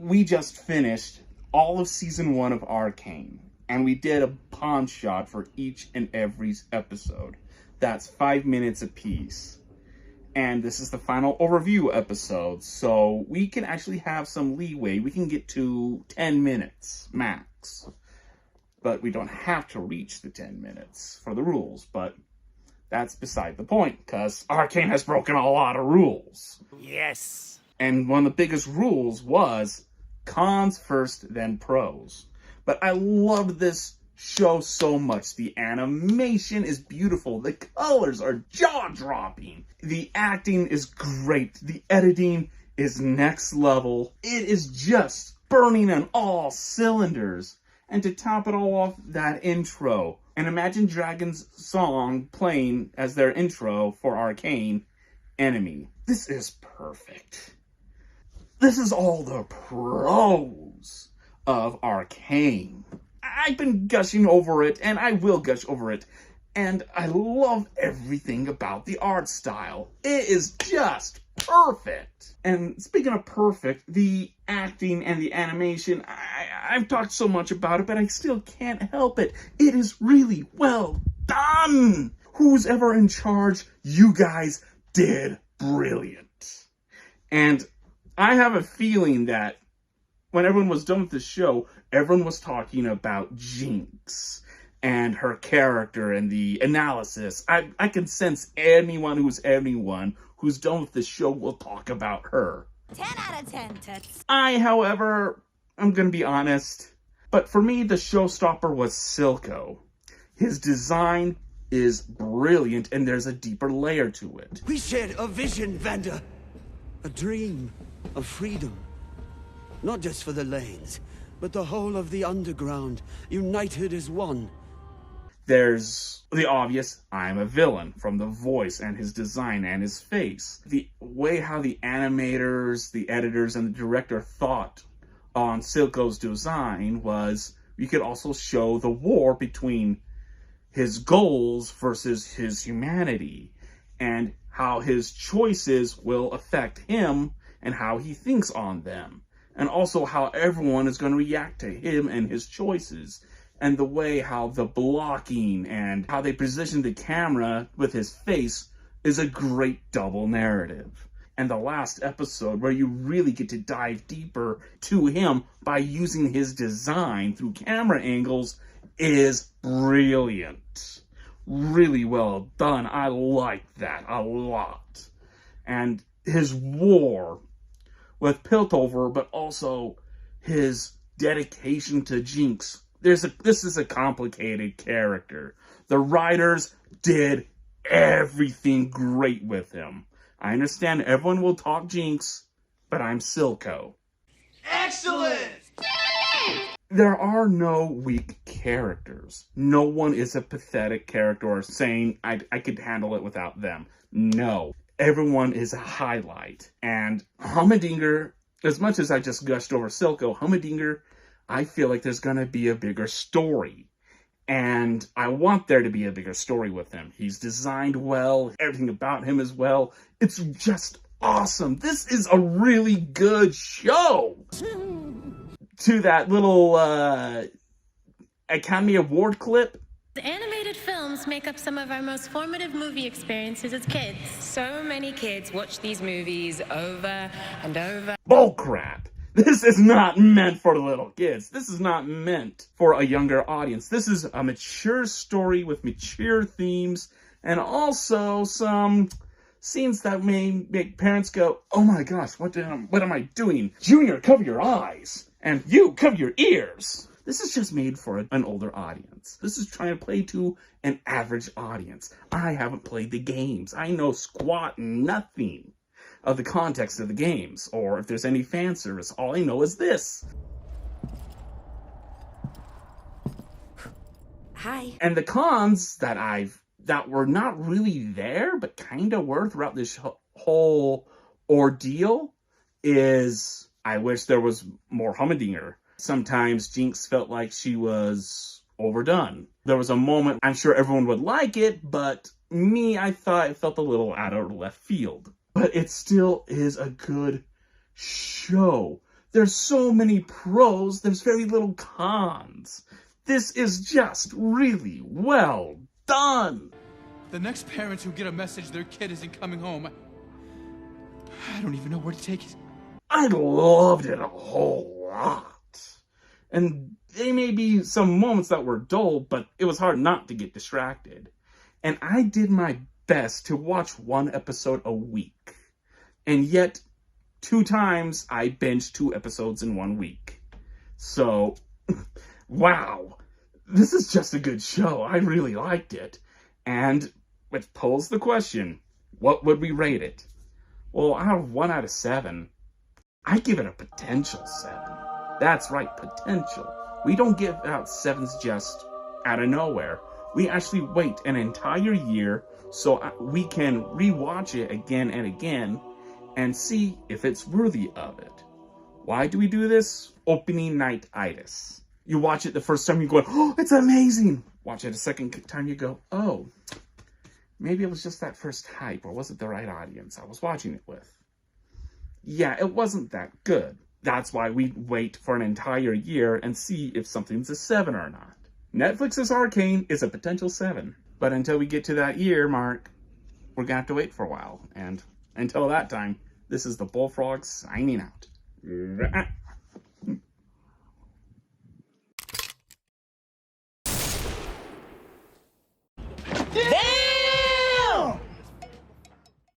we just finished all of season 1 of Arcane, and we did a pawn shot for each and every episode. That's 5 minutes apiece. And this is the final overview episode, so we can actually have some leeway. We can get to 10 minutes max. But we don't have to reach the 10 minutes for the rules, but that's beside the point, because Arcane has broken a lot of rules. Yes. And one of the biggest rules was cons first, then pros. But I love this show so much. The animation is beautiful. The colors are jaw-dropping. The acting is great. The editing is next level. It is just burning on all cylinders. And to top it all off, that intro. And Imagine Dragons' song playing as their intro for Arcane, Enemy. This is perfect. This is all the pros of Arcane. I've been gushing over it, and I will gush over it. And I love everything about the art style. It is just perfect. And speaking of perfect, the acting and the animation, I've talked so much about it, but I still can't help it. It is really well done. Who's ever in charge, you guys did brilliant. And I have a feeling that when everyone was done with the show, everyone was talking about Jinx and her character and the analysis. I can sense anyone who's done with the show will talk about her. 10 out of 10 tits. However, I'm gonna be honest, but for me, the showstopper was Silco. His design is brilliant, and there's a deeper layer to it. We shared a vision, Vander. A dream of freedom. Not just for the lanes, but the whole of the underground, united as one. There's the obvious, I'm a villain, from the voice and his design and his face. The way how the animators, the editors, and the director thought on Silco's design was you could also show the war between his goals versus his humanity, and how his choices will affect him and how he thinks on them. And also how everyone is going to react to him and his choices. And the way how the blocking and how they position the camera with his face is a great double narrative. And the last episode where you really get to dive deeper to him by using his design through camera angles is brilliant. Really well done. I like that a lot. And his war with Piltover, but also his dedication to Jinx. This is a complicated character. The writers did everything great with him. I understand everyone will talk Jinx, but I'm Silco. Excellent! There are no weak characters. No one is a pathetic character or saying, I could handle it without them. No. Everyone is a highlight. And Humdinger, as much as I just gushed over Silco, Humdinger, I feel like there's going to be a bigger story. And I want there to be a bigger story with him. He's designed well. Everything about him is well. It's just awesome. This is a really good show. To that little Academy Award clip. The animated films make up some of our most formative movie experiences as kids. So many kids watch these movies over and over. Bullcrap. This is not meant for little kids. This is not meant for a younger audience. This is a mature story with mature themes and also some scenes that may make parents go, oh my gosh, what am I doing? Junior, cover your eyes. And you, cover your ears. This is just made for an older audience. This is trying to play to an average audience. I haven't played the games. I know squat nothing of the context of the games, or if there's any fan service. All I know is this. Hi. And the cons that were not really there, but kind of were throughout this whole ordeal is I wish there was more Humdinger. Sometimes Jinx felt like she was overdone. There was a moment, I'm sure everyone would like it, but me, I thought it felt a little out of left field. But it still is a good show. There's so many pros, there's very little cons. This is just really well done. The next parents who get a message their kid isn't coming home, I don't even know where to take it. I loved it a whole lot. And there may be some moments that were dull, but it was hard not to get distracted. And I did my best to watch one episode a week. And yet, 2 times I binged 2 episodes in 1 week. So, wow. This is just a good show. I really liked it. And which poses the question, what would we rate it? Well, out of 1 out of 7, I give it a potential 7. That's right, potential. We don't give out 7s just out of nowhere. We actually wait an entire year so we can rewatch it again and again and see if it's worthy of it. Why do we do this? Opening night-itis. You watch it the first time, you go, oh, it's amazing. Watch it a second time, you go, oh, maybe it was just that first hype, or was it the right audience I was watching it with? Yeah, it wasn't that good. That's why we wait for an entire year and see if something's a 7 or not. Netflix's Arcane is a potential 7. But until we get to that year mark, we're gonna have to wait for a while. And until that time, this is the Bullfrog signing out. There